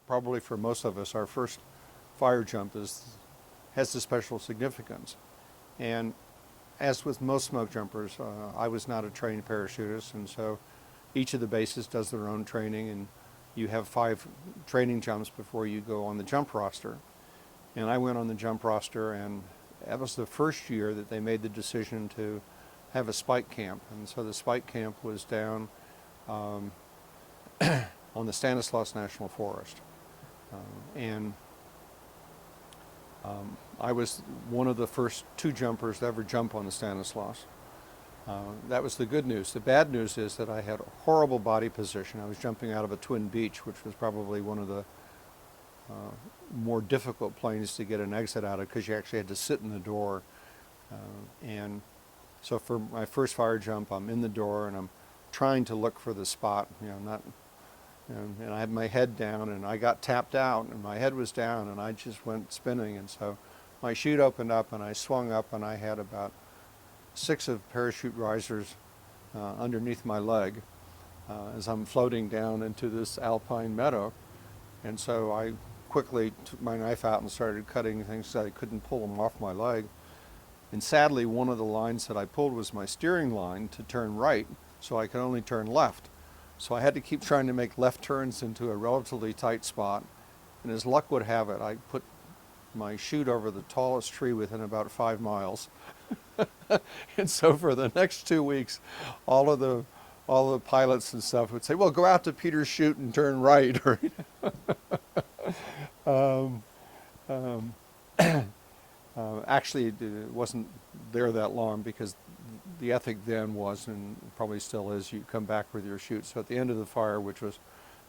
probably for most of us, our first fire jump has a special significance. And as with most smoke jumpers, I was not a trained parachutist, and so each of the bases does their own training, and you have 5 training jumps before you go on the jump roster. And I went on the jump roster, and that was the first year that they made the decision to have a spike camp. And so the spike camp was down on the Stanislaus National Forest. I was one of the first 2 jumpers to ever jump on the Stanislaus. That was the good news. The bad news is that I had a horrible body position. I was jumping out of a twin beach, which was probably one of the more difficult planes to get an exit out of, because you actually had to sit in the door. And so for my first fire jump, I'm in the door and I'm trying to look for the spot, and I had my head down, and I got tapped out, and my head was down, and I just went spinning. And so my chute opened up, and I swung up, and I had about 6 of parachute risers underneath my leg as I'm floating down into this alpine meadow. And so I quickly took my knife out and started cutting things so I couldn't pull them off my leg. And sadly, one of the lines that I pulled was my steering line to turn right, so I could only turn left. So I had to keep trying to make left turns into a relatively tight spot. And as luck would have it, I put my chute over the tallest tree within about 5 miles. And so for the next 2 weeks, all the pilots and stuff would say, well, go out to Peter's chute and turn right. Actually, it wasn't there that long, because the ethic then was, and probably still is, you come back with your chute. So at the end of the fire, which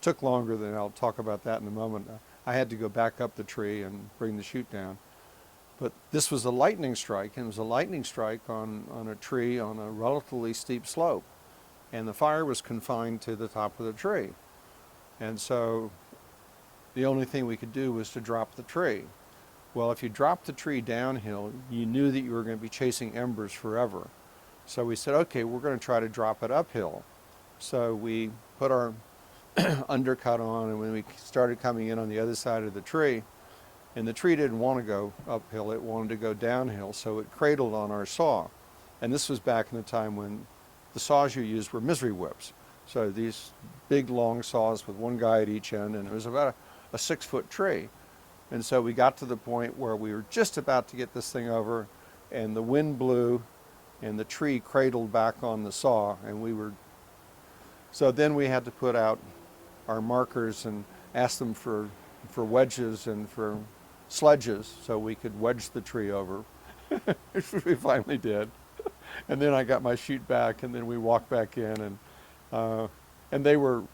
took longer than, I'll talk about that in a moment, I had to go back up the tree and bring the chute down. But this was a lightning strike, and it was a lightning strike on a tree on a relatively steep slope. And the fire was confined to the top of the tree. And so the only thing we could do was to drop the tree. Well, if you dropped the tree downhill, you knew that you were going to be chasing embers forever. So we said, okay, we're going to try to drop it uphill. So we put our undercut on, and when we started coming in on the other side of the tree, and the tree didn't want to go uphill, it wanted to go downhill, so it cradled on our saw. And this was back in the time when the saws you used were misery whips. So these big long saws with one guy at each end, and it was about a 6-foot tree. And so we got to the point where we were just about to get this thing over, and the wind blew, and the tree cradled back on the saw, and so then we had to put out our markers and ask them for wedges and for sledges so we could wedge the tree over, which we finally did. And then I got my chute back, and then we walked back in, and they were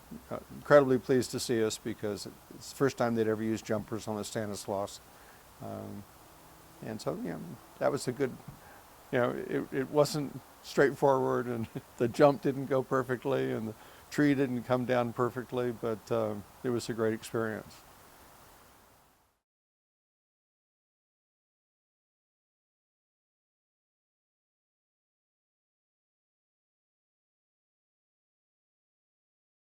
incredibly pleased to see us, because it's the first time they'd ever used jumpers on the Stanislaus. And so, that was a good, it wasn't straightforward, and the jump didn't go perfectly, and the tree didn't come down perfectly, but it was a great experience.